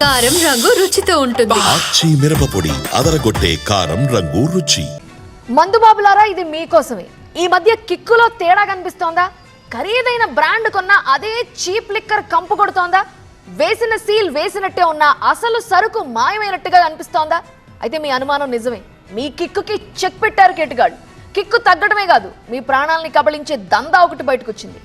కారం రంగు రుచితో ఉంటుంది. ఆచి మిరపపొడి అదరగొట్టే కారం రంగు రుచి. మందుబాబులారా, ఇది మీకోసమే. ఈ మధ్య కిక్కులో తేడా కనిపిస్తోందా? ఖరీదైన బ్రాండ్ కొన్న అదే చీప్ లిక్కర్ కంపు కొడుతోందా? వేసిన సీల్ వేసినట్టే ఉన్న అసలు సరుకు మాయమైనట్టుగా అనిపిస్తోందా? అయితే మీ అనుమానం నిజమే. మీ కిక్కుకి చెక్ పెట్టారు కేటుగాడు. కిక్కు తగ్గడమే కాదు, మీ ప్రాణాలని కబళించే దందా ఒకటి బయటకొచ్చింది.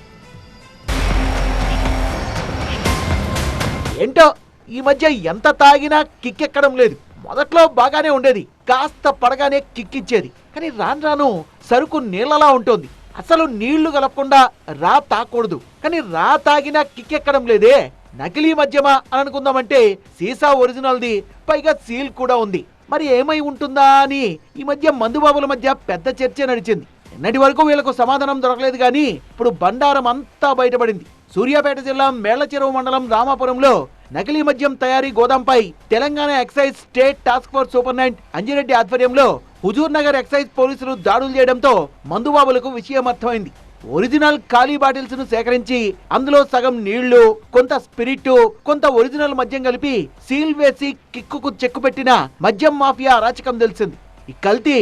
ఏంటో ఈ మధ్య ఎంత తాగినా కిక్కెక్కడం లేదు. మొదట్లో బాగానే ఉండేది, కాస్త పడగానే కిక్కిచ్చేది. కానీ రాను రాను సరుకు నీళ్లలా ఉంటుంది. అసలు నీళ్లు కలపకుండా రా తాకూడదు, కానీ రా తాగినా కిక్కెక్కడం లేదే. నకిలీ మద్యమా అని అనుకుందామంటే సీసా ఒరిజినల్ది, పైగా సీల్ కూడా ఉంది. మరి ఏమై ఉంటుందా అని ఈ మధ్య మందుబాబుల మధ్య పెద్ద చర్చ నడిచింది. నిన్నటి వరకు వీళ్లకు సమాధానం దొరకలేదు, కానీ ఇప్పుడు బండారం అంతా బయటపడింది. సూర్యాపేట జిల్లా మేళ్లచెరువు మండలం రామాపురంలో నకిలీ మద్యం తయారీ గోదాంపై Telangana excise state task force superintendent Anjireddy ఆధ్వర్యంలో హుజూర్ నగర్ ఎక్సైజ్ పోలీసులు దాడులు చేయడంతో మందుబాబులకు విషయం అర్థమైంది. ఒరిజినల్ ఖాళీ బాటిల్స్ ను సేకరించి అందులో సగం నీళ్లు, కొంత స్పిరిట్, కొంత ఒరిజినల్ మద్యం కలిపి సీల్ వేసి కిక్కుకు చెక్కు పెట్టిన మద్యం మాఫియా అరాచకం తెలిసింది. ఈ కల్తీ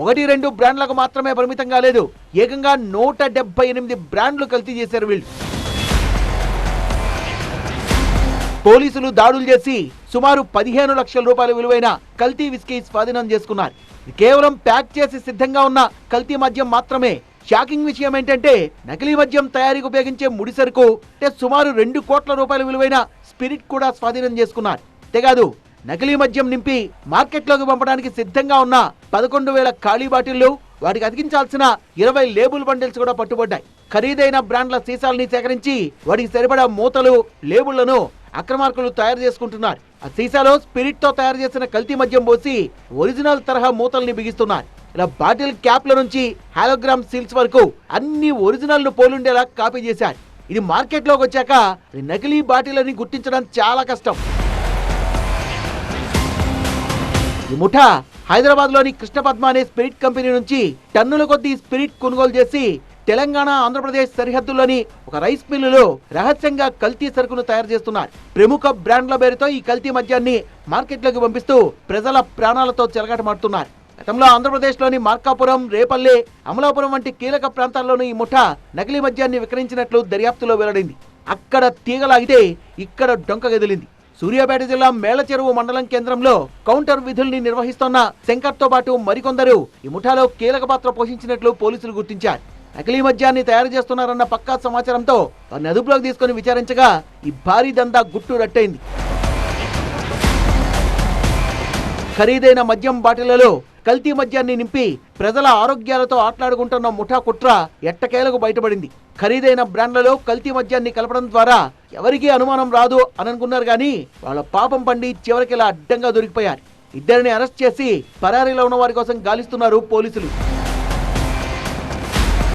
1-2 బ్రాండ్లకు మాత్రమే పరిమితం కాలేదు, ఏకంగా 178 బ్రాండ్లు కల్తీ చేశారు వీళ్ళు. పోలీసులు దాడులు చేసి సుమారు 15 లక్షల రూపాయల విలువైన కల్తీ విస్కీ స్వాధీనం చేసుకున్నారు. కేవలం ప్యాక్ చేసి సిద్ధంగా ఉన్న కల్తీ మద్యం మాత్రమే. షాకింగ్ విషయం ఏంటంటే నకిలీ మద్యం తయారీకి ఉపయోగించే ముడి సరుకు అంటే సుమారు 2 కోట్ల రూపాయల విలువైన స్పిరిట్ కూడా స్వాధీనం చేసుకున్నారు. అంతేకాదు నకిలీ మద్యం నింపి మార్కెట్లోకి పంపడానికి సిద్ధంగా ఉన్న 11,000 ఖాళీ బాటిళ్లు, వాటికి అతికించాల్సిన 20 లేబుల్ బండిల్స్ కూడా పట్టుబడ్డాయి. ఖరీదైన బ్రాండ్ల సీసాలని సేకరించి వాటికి సరిపడా మూతలు, లేబుళ్లను అక్రమార్కులు తయారు చేసుకుంటున్నారు. ఆ సీసాలో స్పిరిట్ తో తయారు చేసిన కల్తీ మద్యం పోసి ఒరిజినల్ తరహా మూతల్ని బిగిస్తున్నారు. ఇలా బాటిల్ క్యాప్ల నుంచి హాలోగ్రామ్ సీల్స్ వరకు అన్ని ఒరిజినల్ ను పోలుండేలా కాపీ చేశారు. ఇది మార్కెట్ లోకి వచ్చాక నకిలీ బాటిల్ అని గుర్తించడం చాలా కష్టం. ఈ ముఠా హైదరాబాద్ లోని కృష్ణపద్మ అనే స్పిరిట్ కంపెనీ నుంచి టన్నుల కొద్దీ స్పిరిట్ కొనుగోలు చేసి తెలంగాణ, ఆంధ్రప్రదేశ్ సరిహద్దుల్లోని ఒక రైస్ మిల్లులో రహస్యంగా కల్తీ సరుకును తయారు చేస్తున్నారు. ప్రముఖ బ్రాండ్ల పేరుతో ఈ కల్తీ మద్యాన్ని మార్కెట్లోకి పంపిస్తూ ప్రజల ప్రాణాలతో చెలగాటమాడుతున్నారు. గతంలో ఆంధ్రప్రదేశ్ లోని మార్కాపురం, రేపల్లె, అమలాపురం వంటి కీలక ప్రాంతాల్లోనూ ఈ ముఠా నకిలీ మద్యాన్ని విక్రయించినట్లు దర్యాప్తులో వెల్లడైంది. అక్కడ తీగలాగితే ఇక్కడ డొంక గదిలింది. సూర్యాపేట జిల్లా మేళ్లచెరువు మండలం కేంద్రంలో కౌంటర్ విధుల్ని నిర్వహిస్తున్న శంకర్తో పాటు మరికొందరు ఈ ముఠాలో కీలక పాత్ర పోషించినట్లు పోలీసులు గుర్తించారు. నకిలీ మద్యాన్ని తయారు చేస్తున్నారన్న పక్కా సమాచారంతో వారిని అదుపులోకి తీసుకుని విచారించగా ఈ భారీ దందా గుట్టు రట్టయింది. ఖరీదైన మద్యం బాటిళ్లలో కల్తీ మద్యాన్ని నింపి ప్రజల ఆరోగ్యాలతో ఆటలాడుకుంటున్న ముఠా కుట్ర ఎట్టకేలకు బయటపడింది. ఖరీదైన బ్రాండ్లలో కల్తీ మద్యాన్ని కలపడం ద్వారా ఎవరికీ అనుమానం రాదు అని అనుకున్నారు, కానీ వాళ్ళ పాపం పండి చివరికి ఇలా అడ్డంగా దొరికిపోయారు. 2 అరెస్ట్ చేసి పరారీలో ఉన్న వారి కోసం గాలిస్తున్నారు పోలీసులు.